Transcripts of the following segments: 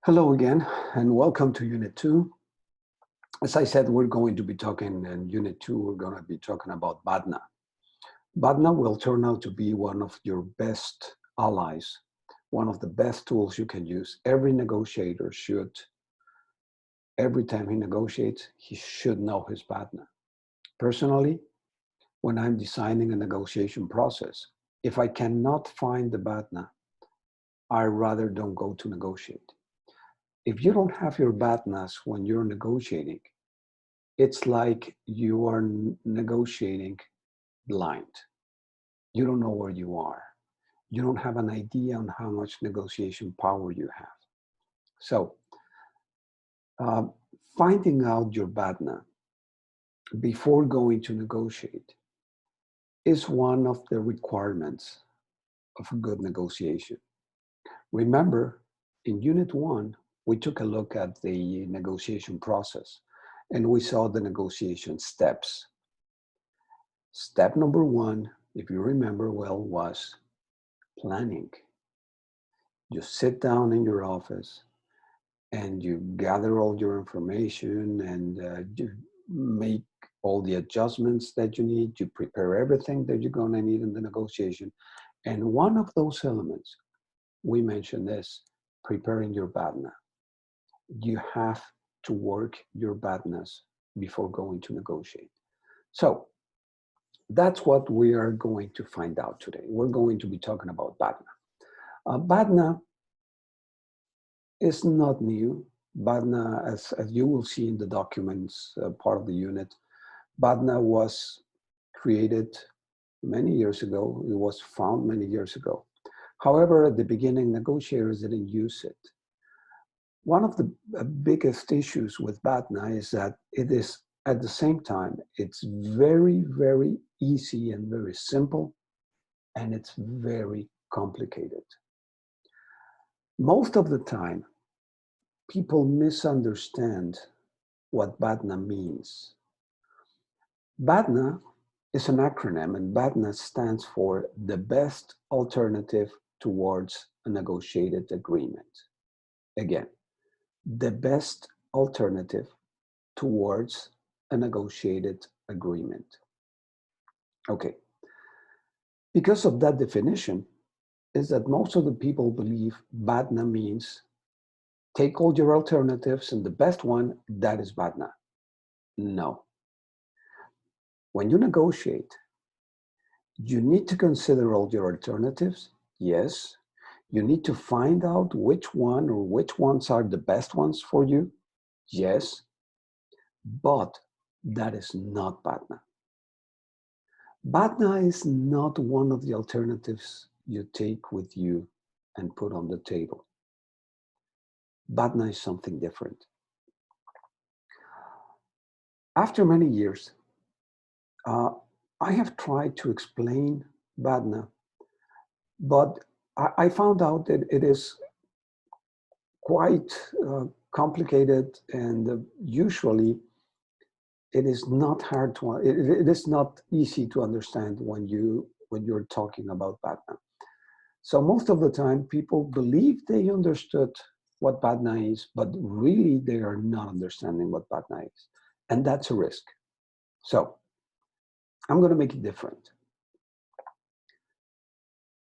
Hello again, and welcome to Unit 2. As I said, we're going to be talking in Unit 2, we're going to be talking about BATNA. BATNA will turn out to be one of your best allies, one of the best tools you can use. Every negotiator should, every time he negotiates, he should know his BATNA. Personally, when I'm designing a negotiation process, if I cannot find the BATNA, I rather don't go to negotiate. If you don't have your BATNAs when you're negotiating, it's like you are negotiating blind. You don't know where you are. You don't have an idea on how much negotiation power you have. So uh, finding out your BATNA before going to negotiate is one of the requirements of a good negotiation. Remember, in Unit 1, we took a look at the negotiation process and we saw the negotiation steps. Step number 1, if you remember well, was planning. You sit down in your office and you gather all your information and you make all the adjustments that you need. You prepare everything that you're going to need in the negotiation. And one of those elements, we mentioned this, preparing your BATNA. You have to work your BATNAs before going to negotiate. So that's what we are going to find out today. We're going to be talking about BATNA. BATNA is not new. BATNA, as you will see in the documents, part of the unit, BATNA was created many years ago. It was found many years ago. However, at the beginning, negotiators didn't use it. One of the biggest issues with BATNA is that it is, at the same time, it's very, very easy and very simple, and it's very complicated. Most of the time, people misunderstand what BATNA means. BATNA is an acronym, and BATNA stands for the best alternative towards a negotiated agreement. Again, the best alternative towards a negotiated agreement. Okay, because of that definition is that most of the people believe BATNA means take all your alternatives and the best one, that is BATNA. No. When you negotiate, you need to consider all your alternatives, yes. You need to find out which one or which ones are the best ones for you, yes. But that is not BATNA. BATNA is not one of the alternatives you take with you and put on the table. BATNA is something different. After many years, I have tried to explain BATNA, but I found out that it is quite complicated, and usually it is not hard to, it is not easy to understand when you're talking about BATNA. So most of the time, people believe they understood what BATNA is, but really they are not understanding what BATNA is. And that's a risk. So I'm going to make it different.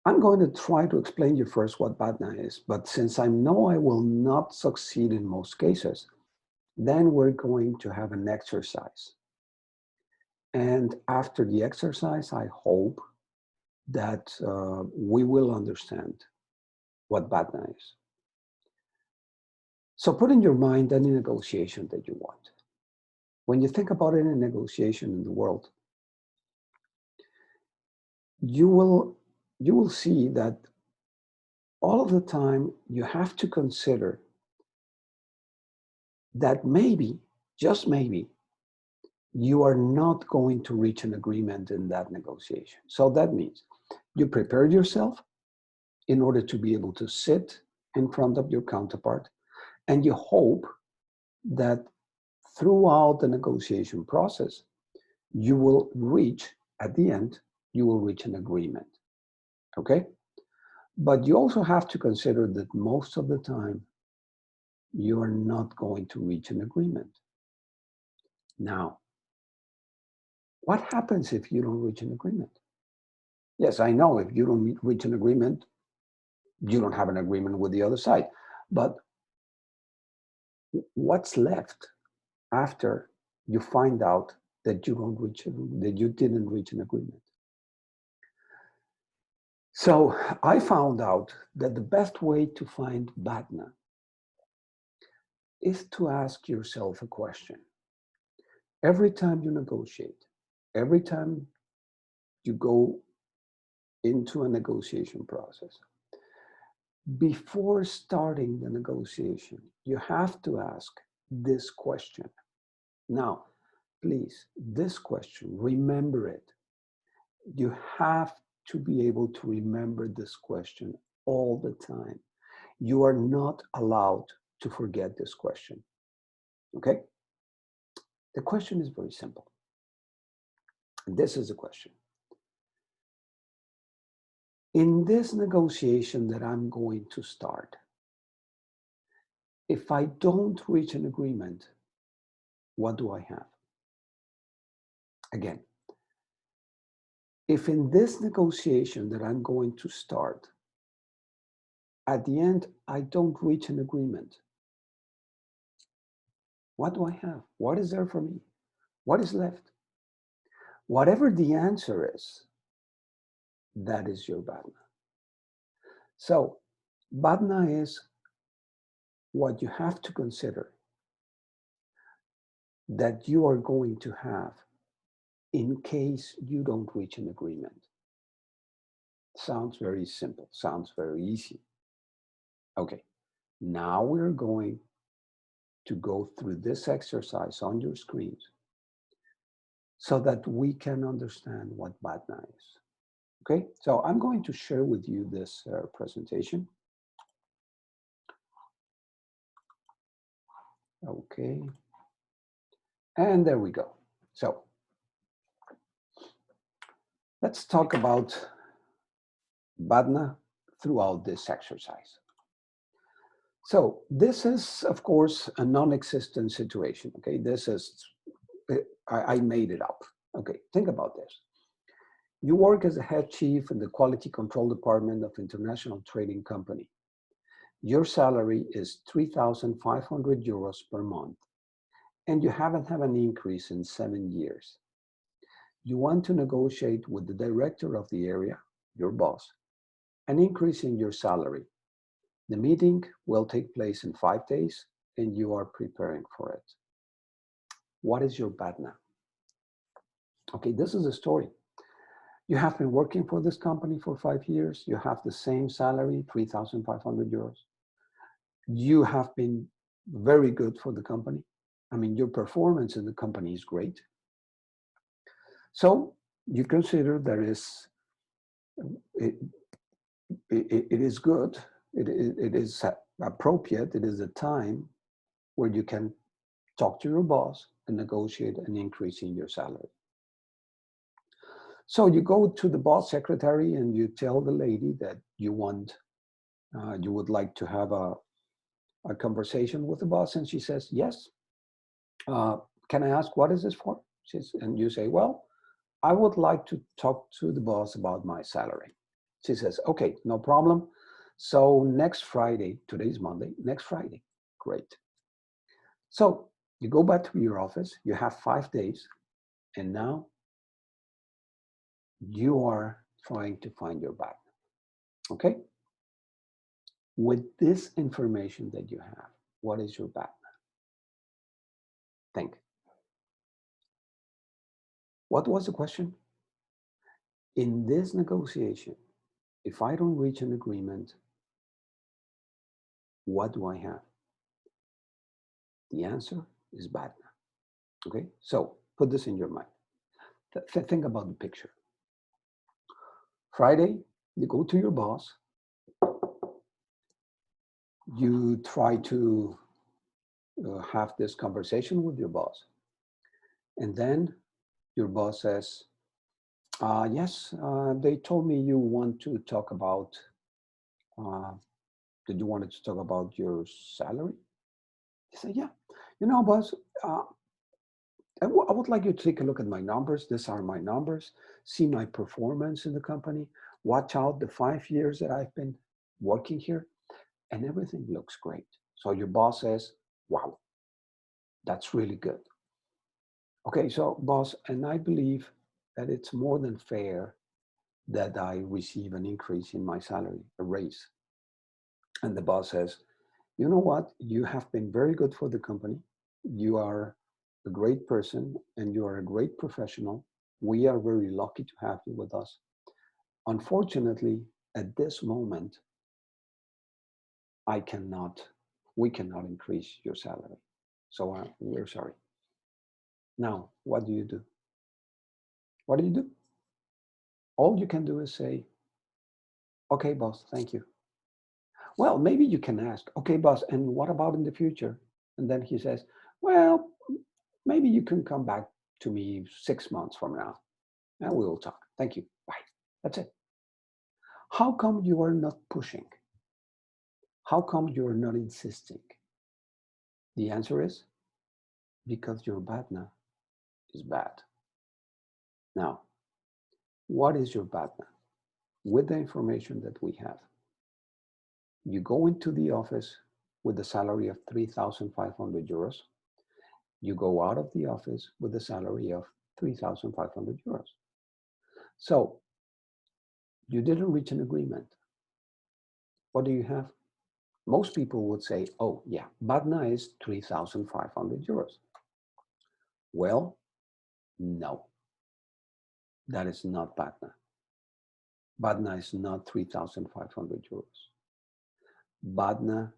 I'm going to try to explain you first what BATNA is, but since I know I will not succeed in most cases, then we're going to have an exercise. And after the exercise, I hope that we will understand what BATNA is. So put in your mind any negotiation that you want. When you think about any negotiation in the world, you will see that all of the time you have to consider that maybe, just maybe, you are not going to reach an agreement in that negotiation. So that means you prepared yourself in order to be able to sit in front of your counterpart, and you hope that throughout the negotiation process, you will reach, at the end, you will reach an agreement, okay? But you also have to consider that most of the time, you are not going to reach an agreement. Now, what happens if you don't reach an agreement? Yes, I know if you don't reach an agreement, you don't have an agreement with the other side. But what's left after you find out that that you didn't reach an agreement? So I found out that the best way to find BATNA is to ask yourself a question. Every time you negotiate, every time you go into a negotiation process, before starting the negotiation, you have to ask this question. Now, please, this question, remember it. You have to be able to remember this question all the time. You are not allowed to forget this question. Okay? The question is very simple. This is the question. In this negotiation that I'm going to start, if I don't reach an agreement, what do I have? Again, if in this negotiation that I'm going to start, at the end, I don't reach an agreement, what do I have? What is there for me? What is left? Whatever the answer is, that is your BATNA. So, BATNA is what you have to consider that you are going to have in case you don't reach an agreement. Sounds very simple, sounds very easy. Okay, now we're going to go through this exercise on your screens so that we can understand what BATNA is. Okay, so I'm going to share with you this presentation. Okay, and there we go. So let's talk about BATNA throughout this exercise. So this is, of course, a non-existent situation. Okay, this is, I made it up. Okay, think about this. You work as a head chief in the quality control department of international trading company. Your salary is 3,500 euros per month, and you haven't had an increase in 7 years. You want to negotiate with the director of the area, your boss, an increase in your salary. The meeting will take place in 5 days, and you are preparing for it. What is your BATNA? Okay, this is a story. You have been working for this company for 5 years. You have the same salary, 3,500 euros. You have been very good for the company. I mean, your performance in the company is great. So you consider it is good, it is appropriate, it is a time where you can talk to your boss and negotiate an increase in your salary. So you go to the boss secretary and you tell the lady that you would like to have a conversation with the boss, and she says, yes. Can I ask, what is this for? And you say, well, I would like to talk to the boss about my salary. She says, okay, no problem. So next Friday, today's Monday, next Friday, great. So you go back to your office, you have 5 days, and now you are trying to find your BATNA, okay? With this information that you have, what is your BATNA? Think. What was the question? In this negotiation, if I don't reach an agreement, what do I have? The answer is BATNA, okay? So put this in your mind. Think about the picture. Friday, you go to your boss, you try to have this conversation with your boss, and then your boss says, yes, they told me you want to talk about, did you wanted to talk about your salary? He said, yeah, boss, uh, I would like you to take a look at my numbers. These are my numbers. See my performance in the company. Watch out the 5 years that I've been working here, and everything looks great. So your boss says, wow, that's really good. Okay, so boss, and I believe that it's more than fair that I receive an increase in my salary, a raise. And the boss says, you know what? You have been very good for the company. You are a great person and you are a great professional. We are very lucky to have you with us. Unfortunately, at this moment, I cannot, we cannot increase your salary. So we're sorry. Now, what do you do? What do you do? All you can do is say, okay, boss, thank you. Well, maybe you can ask, okay, boss, and what about in the future? And then he says, well, maybe you can come back to me 6 months from now and we will talk. Thank you. Bye. That's it. How come you are not pushing? How come you are not insisting? The answer is because your BATNA is bad. Now, what is your BATNA? With the information that we have, you go into the office with a salary of 3,500 euros. You go out of the office with a salary of 3,500 euros. So you didn't reach an agreement. What do you have? Most people would say, oh yeah, BATNA is 3,500 euros. Well, no, that is not BATNA. BATNA is not 3,500 euros. BATNA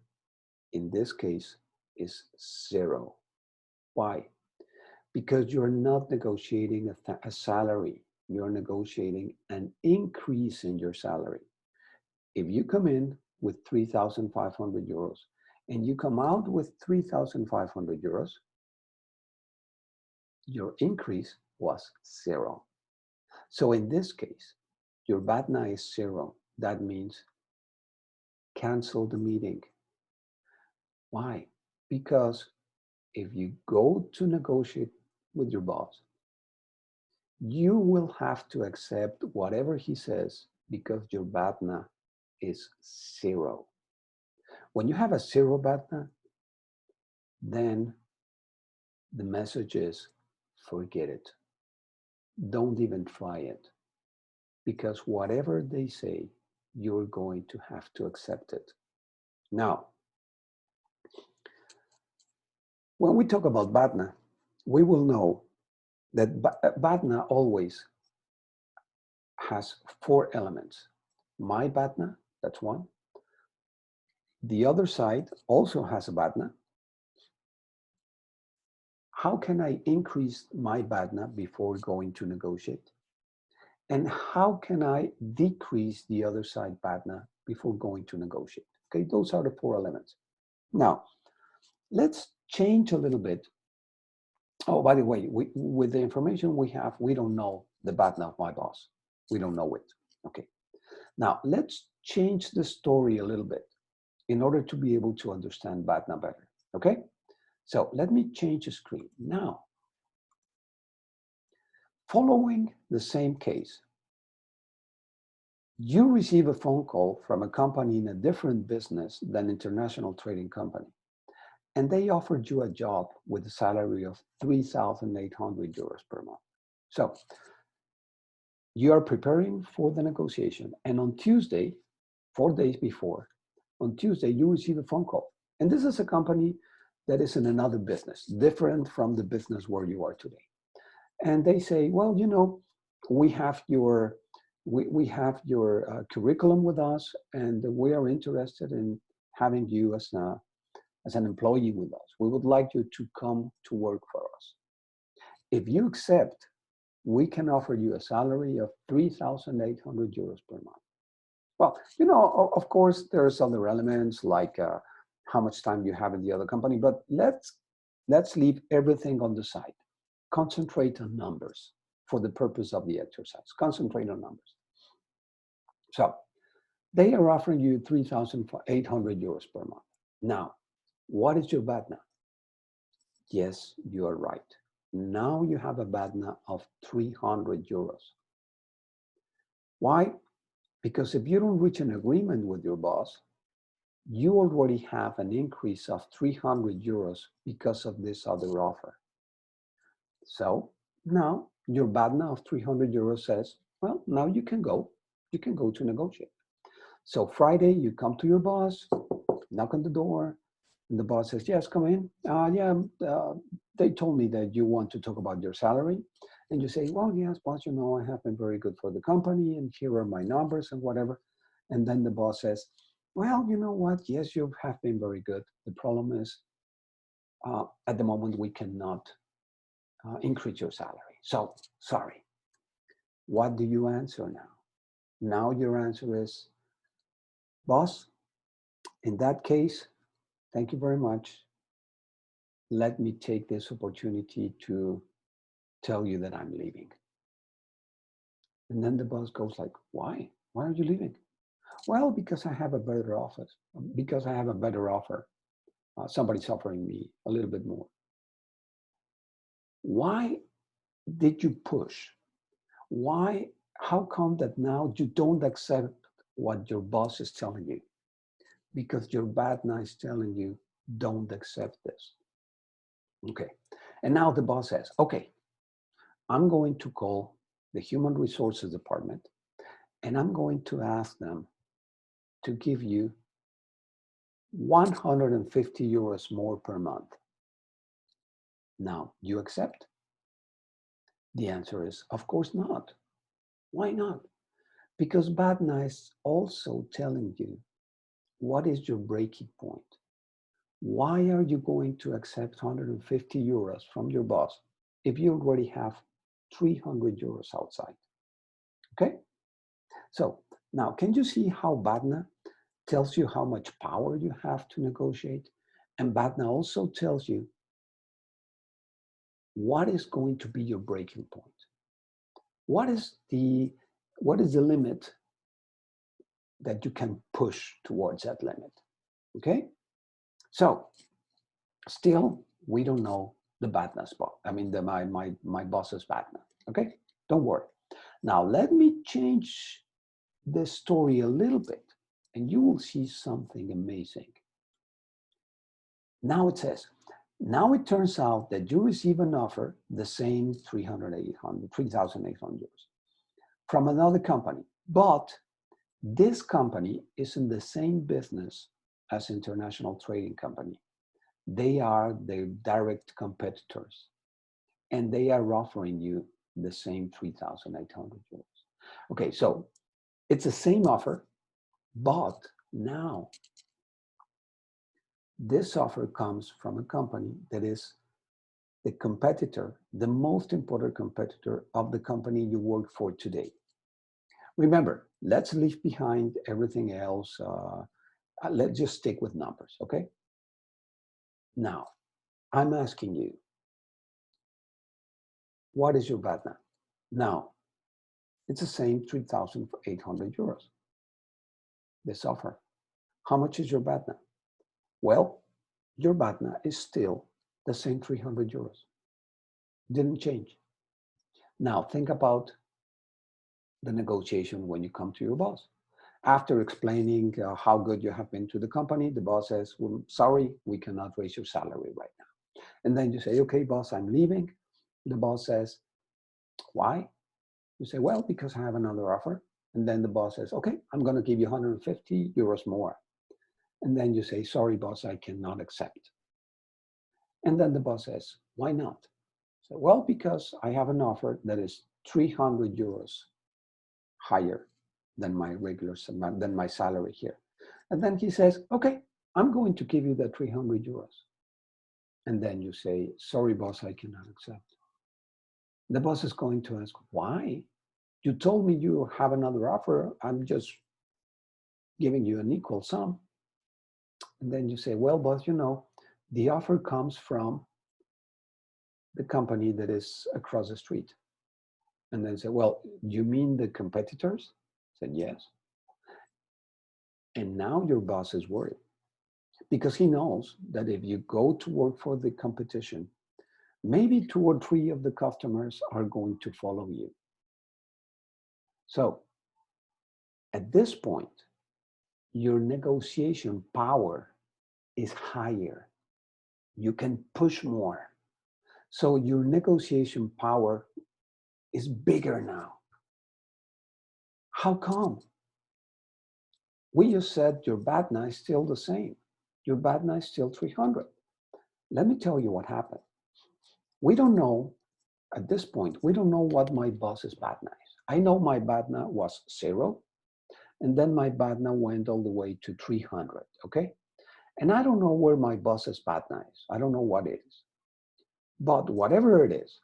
in this case is zero. Why? Because you're not negotiating a salary. You're negotiating an increase in your salary. If you come in with 3,500 euros and you come out with 3,500 euros, your increase was zero. So in this case, your BATNA is zero. That means cancel the meeting. Why? Because if you go to negotiate with your boss, you will have to accept whatever he says because your BATNA is zero. When you have a zero BATNA, then the message is forget it. Don't even try it because whatever they say, you're going to have to accept it. Now, when we talk about BATNA, we will know that BATNA always has four elements. My BATNA, that's one. The other side also has a BATNA. How can I increase my BATNA before going to negotiate? And how can I decrease the other side BATNA before going to negotiate? Okay, those are the four elements. Now, let's change a little bit. Oh, by the way, with the information we have, we don't know the BATNA of my boss. We don't know it. Okay. Now, let's change the story a little bit in order to be able to understand BATNA better. Okay. So let me change the screen. Now, following the same case, you receive a phone call from a company in a different business than international trading company, and they offered you a job with a salary of 3,800 euros per month. So you are preparing for the negotiation, and on Tuesday, 4 days before, on Tuesday, you receive a phone call. And this is a company that is in another business, different from the business where you are today. And they say, well, we have your curriculum with us, and we are interested in having you as an employee with us. We would like you to come to work for us. If you accept, we can offer you a salary of 3,800 euros per month. Well, of course, there's other elements like how much time you have in the other company, but let's leave everything on the side. Concentrate on numbers for the purpose of the exercise. Concentrate on numbers. So they are offering you 3,800 euros per month. Now, what is your BATNA? Yes, you are right. Now you have a BATNA of 300 euros. Why? Because if you don't reach an agreement with your boss, you already have an increase of 300 euros because of this other offer. So now your BATNA of 300 euros says, well, now you can go. You can go to negotiate. So Friday, you come to your boss, knock on the door, and the boss says, yes, come in. They told me that you want to talk about your salary. And you say, well, yes, boss, you know, I have been very good for the company, and here are my numbers and whatever. And then the boss says, well, you know what? Yes, you have been very good. The problem is, at the moment, we cannot increase your salary. So, sorry. What do you answer now? Now your answer is, boss, in that case, thank you very much. Let me take this opportunity to tell you that I'm leaving. And then the boss goes like, why? Why are you leaving? Well, because I have a better offer. Because I have a better offer. Somebody's offering me a little bit more. Why did you push? Why? How come that now you don't accept what your boss is telling you? Because your BATNA is telling you, don't accept this. Okay. And now the boss says, okay, I'm going to call the human resources department and I'm going to ask them to give you 150 euros more per month. Now, you accept? The answer is, of course not. Why not? Because BATNA is also telling you what is your breaking point. Why are you going to accept 150 euros from your boss if you already have 300 euros outside? Okay? So now, can you see how BATNA tells you how much power you have to negotiate? And BATNA also tells you what is going to be your breaking point. What is the limit that you can push towards that limit? Okay? So still, we don't know the BATNA spot. I mean, my boss's BATNA. Okay? Don't worry. Now, let me change the story a little bit, and you will see something amazing. Now it says, now it turns out that you receive an offer, the same 3,800 euros from another company, but this company is in the same business as International Trading Company. They are their direct competitors, and they are offering you the same 3,800 euros. Okay, so it's the same offer, but now this offer comes from a company that is the competitor, the most important competitor of the company you work for today. Remember, let's leave behind everything else. Let's just stick with numbers, okay? Now, I'm asking you, what is your BATNA? Now, it's the same 3,800 euros, this offer. How much is your BATNA? Well, your BATNA is still the same 300 euros. Didn't change. Now, think about the negotiation when you come to your boss. After explaining how good you have been to the company, the boss says, well, sorry, we cannot raise your salary right now. And then you say, okay, boss, I'm leaving. The boss says, why? You say, well, because I have another offer. And then the boss says, okay, I'm going to give you 150 euros more. And then you say, sorry, boss, I cannot accept. And then the boss says, why not? So, well, because I have an offer that is 300 euros higher than my than my salary here. And then he says, okay, I'm going to give you that 300 euros. And then you say, sorry, boss, I cannot accept. The boss is going to ask, why? You told me you have another offer. I'm just giving you an equal sum. And then you say, well, boss, you know, the offer comes from the company that is across the street. And then say, well, you mean the competitors? I said, yes. And now your boss is worried because he knows that if you go to work for the competition, maybe 2 or 3 of the customers are going to follow you. So at this point, your negotiation power is higher. You can push more. So your negotiation power is bigger now. How come? We just said your BATNA is still the same. Your BATNA is still 300. Let me tell you what happened. We don't know, at this point, we don't know what my boss's BATNA is. I know my BATNA was 0, and then my BATNA went all the way to 300, okay? And I don't know where my boss's BATNA is. I don't know what it is. But whatever it is,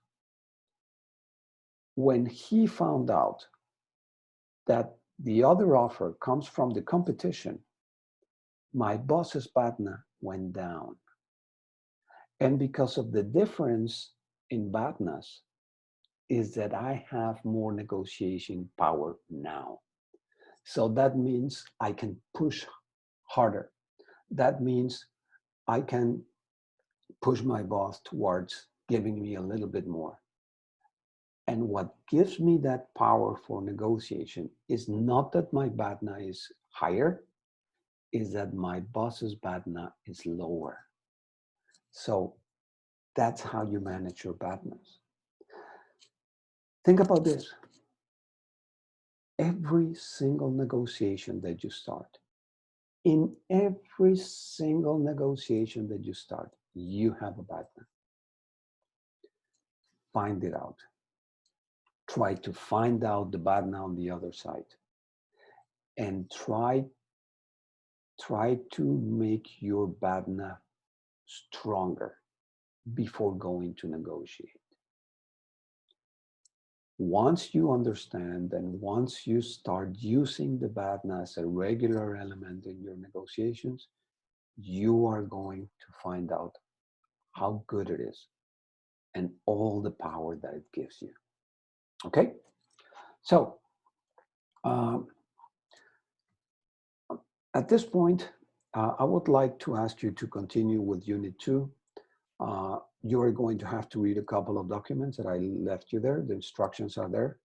when he found out that the other offer comes from the competition, my boss's BATNA went down. And because of the difference in BATNAs is that I have more negotiation power now. So that means I can push harder. That means I can push my boss towards giving me a little bit more. And what gives me that power for negotiation is not that my BATNA is higher, is that my boss's BATNA is lower. So that's how you manage your BATNAs. Think about this. Every single negotiation that you start, in every single negotiation that you start, you have a BATNA. Find it out. Try to find out the BATNA on the other side. And try to make your BATNA stronger before going to negotiate. Once you understand and once you start using the BATNA as a regular element in your negotiations, you are going to find out how good it is and all the power that it gives you. Okay? So, at this point, I would like to ask you to continue with Unit 2. You are going to have to read a couple of documents that I left you there. The instructions are there.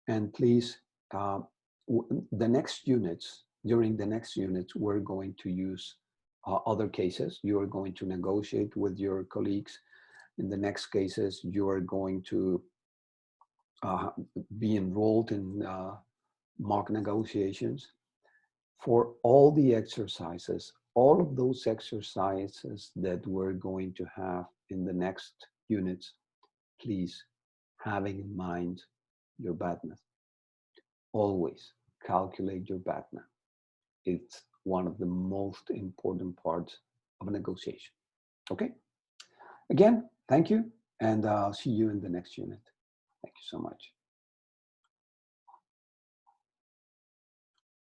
And please, the next units, during the next units, we're going to use other cases. You are going to negotiate with your colleagues. In the next cases, you are going to be enrolled in mock negotiations. For all the exercises, all of those exercises that we're going to have in the next units, please having in mind your BATNA. Always calculate your BATNA. It's one of the most important parts of a negotiation. Okay? Again, thank you, and I'll see you in the next unit. Thank you so much.